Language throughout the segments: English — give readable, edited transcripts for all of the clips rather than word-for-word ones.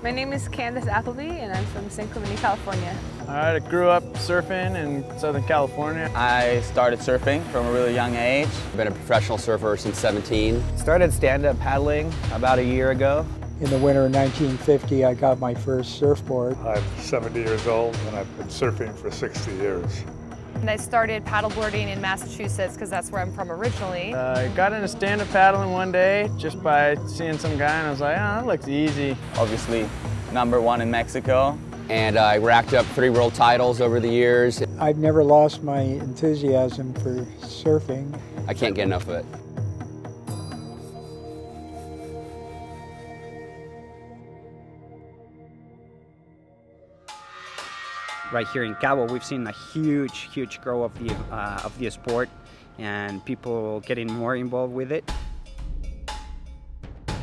My name is Candace Appleby and I'm from San Clemente, California. Alright, I grew up surfing in Southern California. I started surfing from a really young age. I've been a professional surfer since 17. Started stand-up paddling about a year ago. In the winter of 1950, I got my first surfboard. I'm 70 years old and I've been surfing for 60 years. And I started paddleboarding in Massachusetts because that's where I'm from originally. I got into stand-up paddling one day just by seeing some guy and I was like, oh, that looks easy. Obviously, #1 in Mexico. And I racked up 3 world titles over the years. I've never lost my enthusiasm for surfing. I can't get enough of it. Right here in Cabo, we've seen a huge growth of the sport and people getting more involved with it.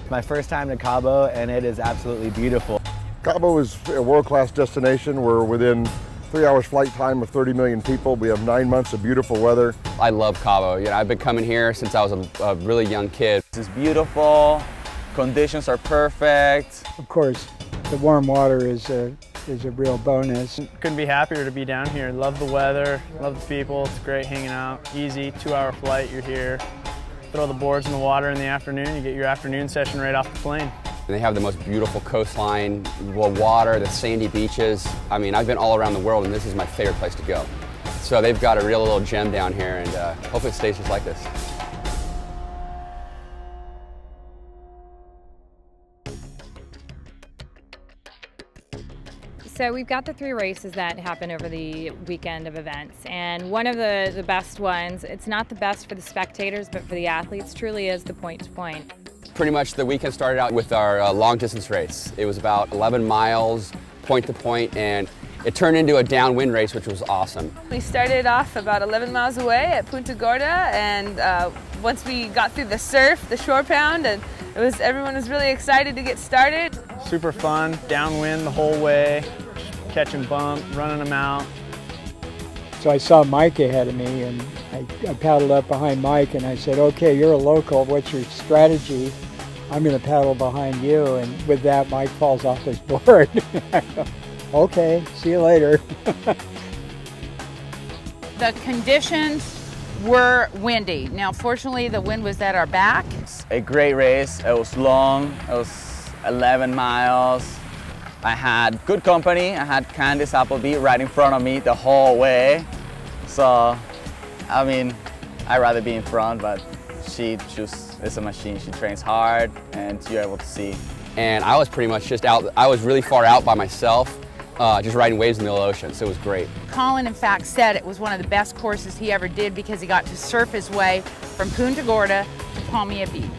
My first time to Cabo and it is absolutely beautiful. Cabo is a world-class destination. We're within 3 hours flight time of 30 million people. We have 9 months of beautiful weather. I love Cabo. You know, I've been coming here since I was a really young kid. This is beautiful, conditions are perfect. Of course, the warm water is a real bonus. Couldn't be happier to be down here. Love the weather, love the people. It's great hanging out. Easy, 2-hour flight, you're here. Throw the boards in the water in the afternoon, you get your afternoon session right off the plane. And they have the most beautiful coastline, the water, the sandy beaches. I mean, I've been all around the world and this is my favorite place to go. So they've got a real little gem down here and hopefully it stays just like this. So we've got the 3 races that happen over the weekend of events, and one of the best ones, it's not the best for the spectators, but for the athletes, truly is the point-to-point. Pretty much the weekend started out with our long distance race. It was about 11 miles, point to point, and it turned into a downwind race, which was awesome. We started off about 11 miles away at Punta Gorda, and once we got through the surf, the shore pound, and everyone was really excited to get started. Super fun, downwind the whole way, catching bump, running them out. So I saw Mike ahead of me and I paddled up behind Mike and I said, okay, you're a local, what's your strategy? I'm going to paddle behind you, and with that Mike falls off his board. I go, okay, see you later. The conditions were windy. Now fortunately the wind was at our back. A great race, it was long, it was 11 miles. I had good company. I had Candace Appleby right in front of me the whole way. So, I mean, I'd rather be in front, but she just is a machine. She trains hard and you're able to see. And I was pretty much just out, I was really far out by myself, just riding waves in the ocean, so it was great. Colin, in fact, said it was one of the best courses he ever did because he got to surf his way from Punta Gorda to Palmilla Beach.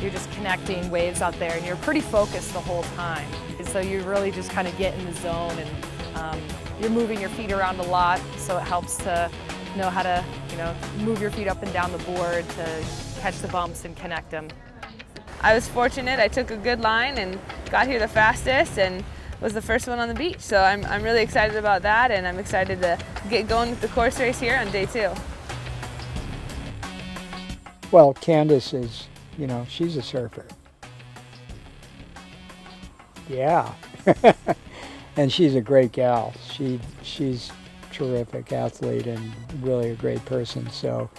You're just connecting waves out there and you're pretty focused the whole time. And so you really just kind of get in the zone and you're moving your feet around a lot, so it helps to know how to, move your feet up and down the board to catch the bumps and connect them. I was fortunate, I took a good line and got here the fastest and was the first one on the beach. So I'm really excited about that, and I'm excited to get going with the course race here on day 2. Well, Candace is, she's a surfer. Yeah. And she's a great gal. She's terrific athlete and really a great person. So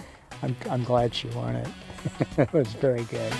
I'm glad she won it. It was very good.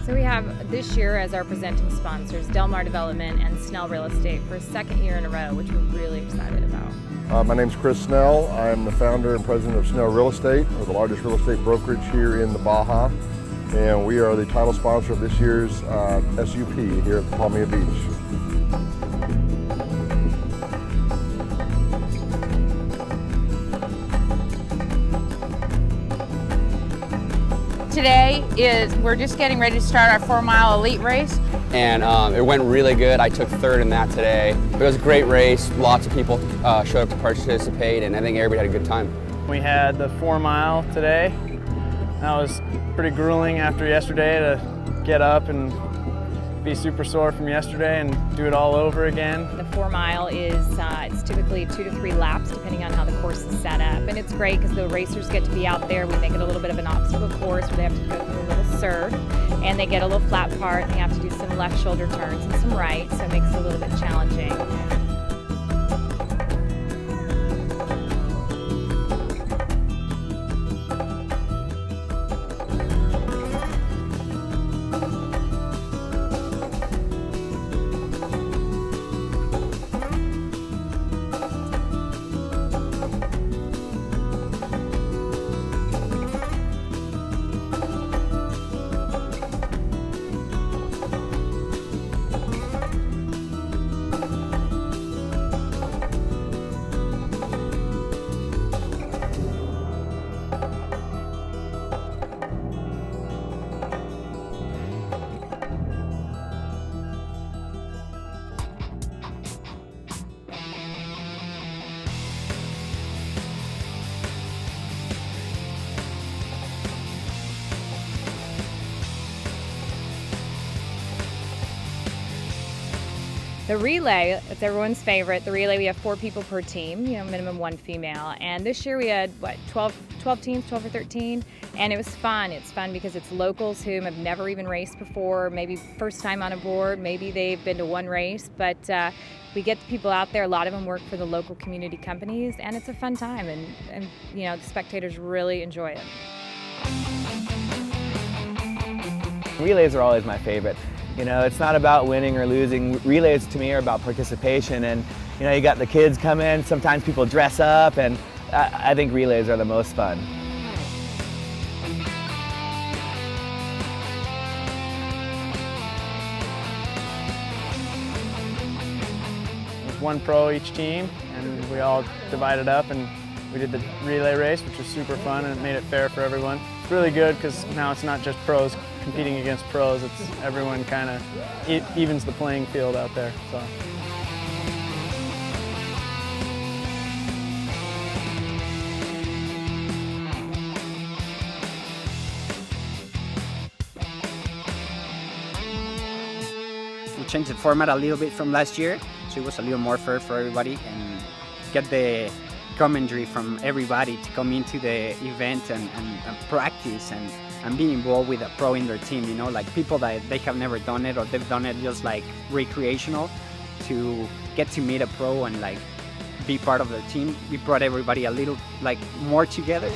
So we have this year as our presenting sponsors Del Mar Development and Snell Real Estate for a second year in a row, which we're really excited about. My name's Chris Snell. I'm the founder and president of Snell Real Estate. We're the largest real estate brokerage here in the Baja, and we are the title sponsor of this year's SUP here at the Palmilla Beach. Today we're just getting ready to start our 4-mile elite race. And it went really good. I took third in that today. It was a great race. Lots of people showed up to participate, and I think everybody had a good time. We had the 4-mile today. That was pretty grueling after yesterday to get up and be super sore from yesterday and do it all over again. The 4-mile is it's typically 2 to 3 laps depending on how the course is set up, and it's great because the racers get to be out there. We make it a little bit of an obstacle course where they have to go through a little serve, and they get a little flat part. They have to do some left shoulder turns and some right, so it makes it a little bit challenging. The relay, it's everyone's favorite. The relay, we have 4 people per team, minimum 1 female. And this year we had, 12 teams, 12 or 13, and it was fun. It's fun because it's locals who have never even raced before, maybe first time on a board, maybe they've been to 1 race, but we get the people out there. A lot of them work for the local community companies, and it's a fun time, and the spectators really enjoy it. Relays are always my favorite. It's not about winning or losing. Relays to me are about participation, and you got the kids come in, sometimes people dress up, and I think relays are the most fun. There's 1 pro each team, and we all divided up and we did the relay race, which was super fun, and it made it fair for everyone. It's really good because now it's not just pros competing against pros, it's everyone kind of evens the playing field out there. So. We changed the format a little bit from last year, so it was a little more fair for everybody and get the commentary from everybody to come into the event and practice and be involved with a pro in their team, like people that they have never done it or they've done it just like recreational, to get to meet a pro and like be part of their team. We brought everybody a little more together.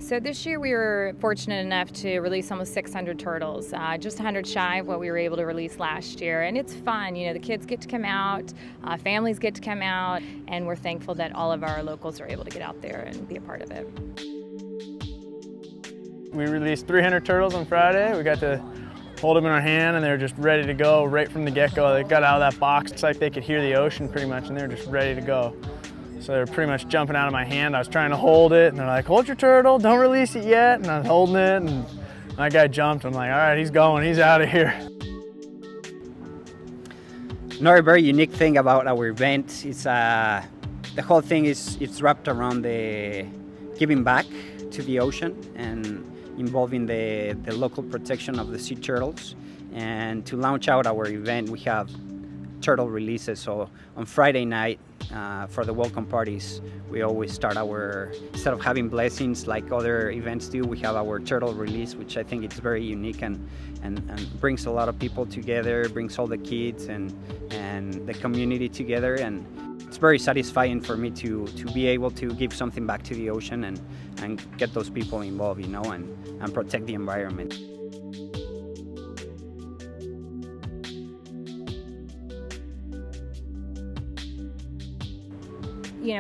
So this year we were fortunate enough to release almost 600 turtles, just 100 shy of what we were able to release last year. And it's fun, the kids get to come out, families get to come out, and we're thankful that all of our locals are able to get out there and be a part of it. We released 300 turtles on Friday. We got to hold them in our hand, and they were just ready to go right from the get-go. They got out of that box. It's like they could hear the ocean pretty much, and they were just ready to go. So they were pretty much jumping out of my hand. I was trying to hold it, and they're like, hold your turtle, don't release it yet. And I was holding it, and my guy jumped. I'm like, all right, he's going, he's out of here. Another very unique thing about our event is the whole thing it's wrapped around the giving back to the ocean and involving the local protection of the sea turtles. And to launch out our event, we have turtle releases. So on Friday night, for the welcome parties, we always start instead of having blessings like other events do, we have our turtle release, which I think it's very unique and brings a lot of people together, brings all the kids and the community together, and it's very satisfying for me to be able to give something back to the ocean and get those people involved, and protect the environment.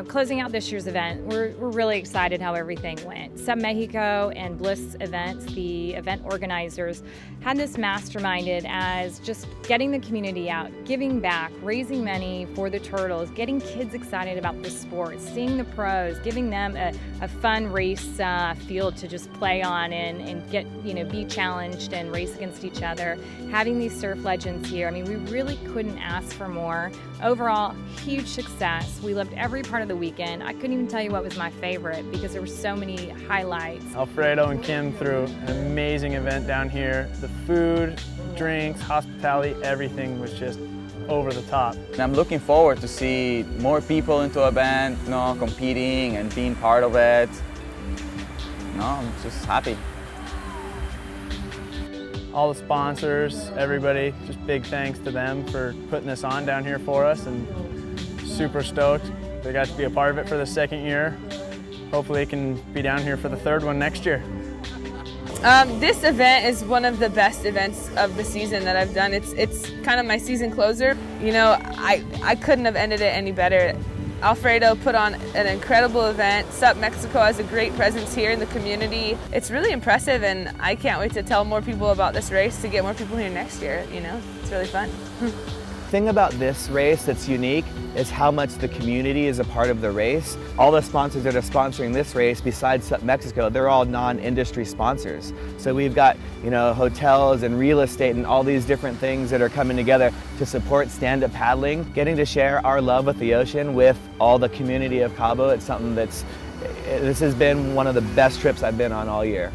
Closing out this year's event, we're really excited how everything went. SUP Mexico and Bliss Events, the event organizers, had this masterminded as just getting the community out, giving back, raising money for the turtles, getting kids excited about the sport, seeing the pros, giving them a fun race field to just play on and get, be challenged and race against each other. Having these surf legends here, I mean, we really couldn't ask for more. Overall, huge success. We loved every part of the weekend. I couldn't even tell you what was my favorite because there were so many highlights. Alfredo and Kim threw an amazing event down here. The food, drinks, hospitality, everything was just over the top. And I'm looking forward to see more people into the event, competing and being part of it. I'm just happy. All the sponsors, everybody, just big thanks to them for putting this on down here for us, and super stoked they got to be a part of it for the second year. Hopefully it can be down here for the third one next year. This event is one of the best events of the season that I've done. It's kind of my season closer. I couldn't have ended it any better. Alfredo put on an incredible event. SUP Mexico has a great presence here in the community. It's really impressive, and I can't wait to tell more people about this race to get more people here next year. It's really fun. The thing about this race that's unique is how much the community is a part of the race. All the sponsors that are sponsoring this race, besides SUP Mexico, they're all non-industry sponsors. So we've got, hotels and real estate and all these different things that are coming together to support stand-up paddling. Getting to share our love with the ocean with all the community of Cabo, it's something this has been one of the best trips I've been on all year.